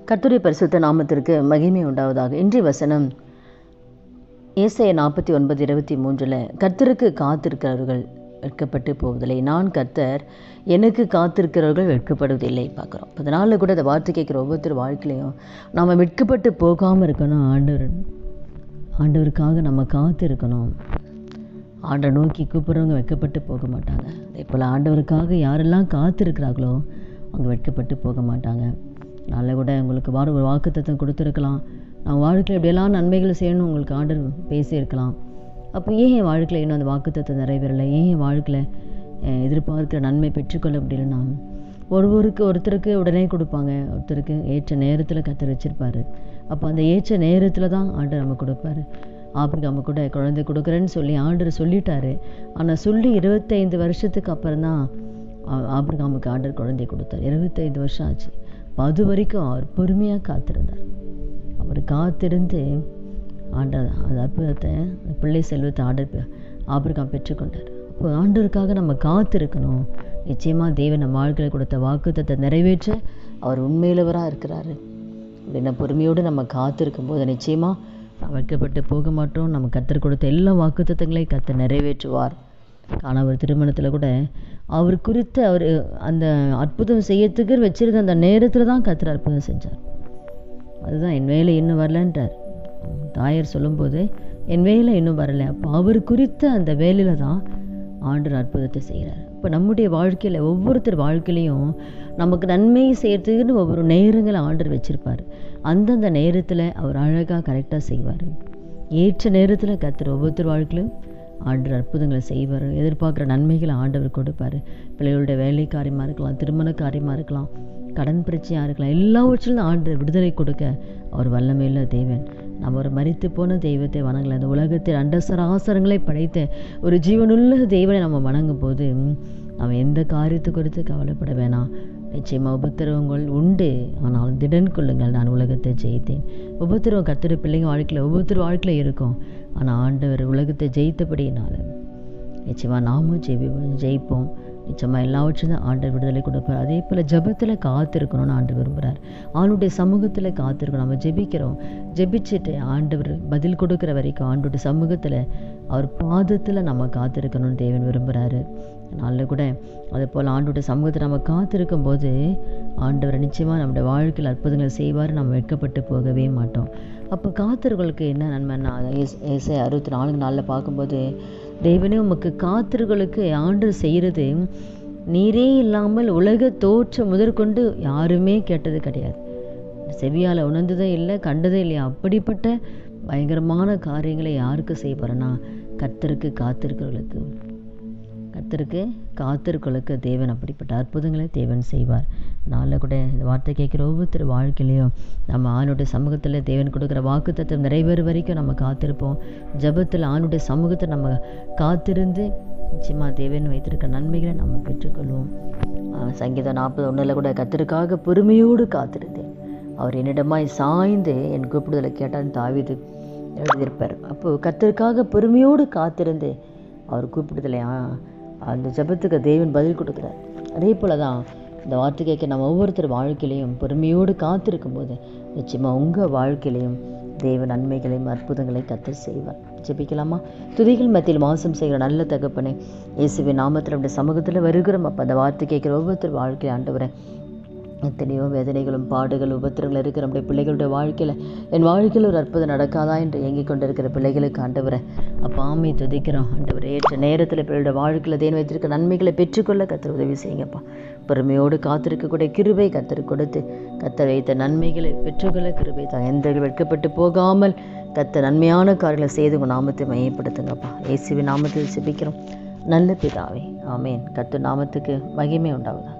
கர்த்தருடைய பரிசுத்த நாமத்திற்கு மகிமை உண்டாவதாக. இன்றைய வசனம் ஏசாயா 49:23 கர்த்தருக்கு காத்திருக்கிறவர்கள் வெட்கப்பட்டு போவதில்லை, நான் கர்த்தர் எனக்கு காத்திருக்கிறவர்கள் வெட்கப்படுவதில்லை பார்க்குறோம். அதனால் கூட இந்த வார்த்தை கேட்குற ஒவ்வொருத்தர் வாழ்க்கையிலையும் நாம் வெட்கப்பட்டு போகாமல் இருக்கணும். ஆண்டவருக்காக நம்ம காத்திருக்கணும். ஆண்டை நோக்கி கூப்பிட்றவங்க வெட்கப்பட்டு போக மாட்டாங்க. அதே போல் ஆண்டவருக்காக யாரெல்லாம் காத்திருக்கிறார்களோ அவங்க வெட்கப்பட்டு போக மாட்டாங்க. நல்ல கூட உங்களுக்கு ஒரு வாக்குத்தத்தம் கொடுத்துருக்கலாம். நான் வாழ்க்கையில் எப்படியெல்லாம் நன்மைகளை செய்யணும் உங்களுக்கு ஆண்டவர் பேசியிருக்கலாம். அப்போ ஏன் என் வாழ்க்கையில் இன்னும் அந்த வாக்குத்தத்தம் நிறைவேறலை, ஏன் என் வாழ்க்கையில் எதிர்பார்க்கிற நன்மை பெற்றுக்கொள்ள முடியலன்னா, ஒருத்தருக்கு உடனே கொடுப்பாங்க, ஒருத்தருக்கு ஏற்ற நேரத்தில் கர்த்தர் வச்சுருப்பார். அப்போ அந்த ஏற்ற நேரத்தில் தான் ஆண்டவர் நம்ம கொடுப்பாரு. ஆபிரகாமு கூட குழந்தை கொடுக்குறேன்னு சொல்லி ஆண்டவர் சொல்லிட்டாரு. ஆனால் சொல்லி 25 வருஷத்துக்கு அப்புறம் தான் ஆபிரகாமுக்கு ஆண்டவர் குழந்தை கொடுத்தார். 25 வருஷம் ஆச்சு. அது வரைக்கும் அவர் பொறுமையாக காத்திருந்தார். அவர் காத்திருந்து ஆண்டவர் அந்த அற்புதத்தை, பிள்ளை செல்வத்தை ஆபிரகாம் பெற்றுக்கொண்டார். அப்போ ஆண்டவருக்காக நம்ம காத்திருக்கணும். நிச்சயமாக தேவன் நம்ம வாழ்க்கையில் கொடுத்த வாக்குத்தத்தை நிறைவேற்ற அவர் உண்மையிலவராக இருக்கிறாரு. அப்படின்னா பொறுமையோடு நம்ம காத்திருக்கும் போது நிச்சயமாக நம்ம வெட்கப்பட்டு போக மாட்டோம். நம்ம கர்த்தர் கொடுத்த எல்லா வாக்குத்தத்தங்களையும் கர்த்தர் நிறைவேற்றுவார். ஆனால் திருமணத்தில் கூட அவர் குறித்து அவர் அந்த அற்புதம் செய்யறதுக்கு வச்சிருந்த அந்த நேரத்தில் தான் கர்த்தர் அற்புதம் செஞ்சார். அதுதான் என் வேலை இன்னும் வரலன்றார். தாயார் சொல்லும்போது என் வேலை இன்னும் வரலை. அப்போ அவர் குறித்த அந்த வேலையில் தான் ஆண்டவர் அற்புதத்தை செய்கிறார். இப்போ நம்முடைய வாழ்க்கையில் ஒவ்வொருத்தர் வாழ்க்கையிலையும் நமக்கு நன்மை செய்யறதுக்குன்னு ஒவ்வொரு நேரங்களை ஆண்டவர் வச்சுருப்பார். அந்தந்த நேரத்தில் அவர் அழகாக கரெக்டாக செய்வார். ஏற்ற நேரத்தில் கர்த்தர் ஒவ்வொருத்தர் வாழ்க்கையிலும் ஆண்டவர் அற்புதங்களை செய்வார். எதிர்பார்க்குற நன்மைகளை ஆண்டவர் கொடுப்பார். பிள்ளைகளுடைய வேலை காரியமாக இருக்கலாம், திருமண காரியமாக இருக்கலாம், கடன் பிரச்சனையாக இருக்கலாம், எல்லாவற்றிலும் ஆண்டவர் விடுதலை கொடுக்க அவர் வல்லமையுள்ள தேவன். நம்ம ஒரு மரித்து போன தெய்வத்தை வணங்கல. அந்த உலகத்தில் அண்டசராசரங்களை படைத்த ஒரு ஜீவனுள்ள தெய்வனை நம்ம வணங்கும் போது நம்ம எந்த காரியத்தை குறித்து கவலைப்பட வேணாம். நிச்சயமாக உபத்திரவங்கள் உண்டு, ஆனால் திடன் கொள்ளுங்கள், நான் உலகத்தை ஜெயித்தேன். உபத்திரவம் கர்த்தருடைய பிள்ளைங்க வாழ்க்கையில் ஒவ்வொருத்தர் வாழ்க்கையில் இருக்கும். ஆனால் ஆண்டவர் உலகத்தை ஜெயித்தபடியினால நிச்சயமாக நாமும் ஜெயிப்போம். நிச்சயமாக எல்லாவற்றும் தான் ஆண்டவர் விடுதலை கொடுப்பார். அதே போல் ஜெபத்தில் காத்திருக்கணும்னு ஆண்டவர் விரும்புகிறார். ஆண்டுடைய சமூகத்தில் காத்திருக்கணும். நம்ம ஜெபிச்சுட்டு ஆண்டவர் பதில் கொடுக்குற வரைக்கும் ஆண்டுடைய சமூகத்தில் அவர் பாதத்தில் நம்ம காத்திருக்கணும்னு தேவன் விரும்புகிறாரு. நல்ல கூட அதே போல் ஆண்டோடைய சமூகத்தை நம்ம காத்திருக்கும் போது ஆண்டவர் நிச்சயமாக நம்முடைய வாழ்க்கையில் அற்புதங்கள் செய்வார். நம்ம வெட்கப்பட்டு போகவே மாட்டோம். அப்போ காத்திருகளுக்கு என்ன நன்மைன்னா, ஏசாயா 64:4 பார்க்கும்போது தேவனே உமக்கு காத்திருகளுக்கு ஆண்டவர் செய்கிறது நீரே இல்லாமல் உலக தோற்றம் முதற்கொண்டு யாருமே கேட்டது கிடையாது, செவியால் உணர்ந்ததே இல்லை, கண்டதே இல்லையா. அப்படிப்பட்ட பயங்கரமான காரியங்களை யாருக்கு செய்வார்னா கர்த்தருக்கு காத்திருக்கிறவர்களுக்கு தேவன் அப்படிப்பட்ட அற்புதங்களை தேவன் செய்வார். அதனால் கூட இந்த வார்த்தை கேட்குற ஒவ்வொருத்தர் வாழ்க்கையிலையும் நம்ம ஆணுடைய சமூகத்தில் தேவன் கொடுக்குற வாக்குத்தத்தம் நிறைவேறும் வரைக்கும் நம்ம காத்திருப்போம். ஜெபத்தில் ஆணுடைய சமூகத்தை நம்ம காத்திருந்து நிச்சயமாக தேவன் வைத்திருக்க நன்மைகளை நம்ம பெற்றுக்கொள்வோம். சங்கீதம் 41 கூட கர்த்தருக்காக பொறுமையோடு காத்திருந்தேன், அவர் என்னிடமாய் சாய்ந்து என் கூப்பிடுதலை கேட்டான்னு தாவீது எழுதியிருப்பார். அப்போது கர்த்தருக்காக பொறுமையோடு காத்திருந்து அவர் கூப்பிடுதலை அந்த ஜெபத்துக்கு தேவன் பதில் கொடுக்குறார். அதே போல் தான் இந்த வார்த்தை கேட்க நம்ம ஒவ்வொருத்தர் வாழ்க்கையிலையும் பொறுமையோடு காத்திருக்கும் போது நிச்சயமாக உங்கள் வாழ்க்கையிலையும் தேவ நன்மைகளையும் அற்புதங்களை கர்த்தர் செய்வார். ஜெபிக்கலாமா? துதிகள் மத்தியில் வாசம் செய்கிற நல்ல தகப்பனே, இயேசுவின் நாமத்தில் நம்முடைய சமூகத்தில் வருகிறோம். அப்போ அந்த வார்த்தை கேட்குற ஒவ்வொருத்தர் வாழ்க்கையை ஆண்டவரே, எத்தனையோ வேதனைகளும் பாடுகள் உபத்திரங்கள் இருக்கிற நம்முடைய பிள்ளைகளுடைய வாழ்க்கையில் என் வாழ்க்கையில் ஒரு அற்புதம் நடக்காதா என்று இயங்கிக் கொண்டிருக்கிற பிள்ளைகளுக்கு ஆண்டவரை அப்பாமே துதிக்கிறோம். ஆண்டவரை ஏற்ற நேரத்தில் பிள்ளையோட வாழ்க்கையில் தேன் வைத்திருக்க நன்மைகளை பெற்றுக்கொள்ள கர்த்தர் உதவி செய்யுங்கப்பா. பொறுமையோடு காத்திருக்கக்கூடிய கிருபை கர்த்தர் கொடுத்து கர்த்தர் வைத்த நன்மைகளை பெற்றுக்கொள்ள கிருபை தான். எந்த வெட்கப்பட்டு போகாமல் கர்த்தர் நன்மையான காரியங்களை செய்து உங்கள் நாமத்தை மையப்படுத்துங்கப்பா. இயேசுவின் நாமத்தில் ஜெபிக்கிறோம் நல்ல பிதாவே, ஆமேன். கர்த்தர் நாமத்துக்கு மகிமை உண்டாகுதா.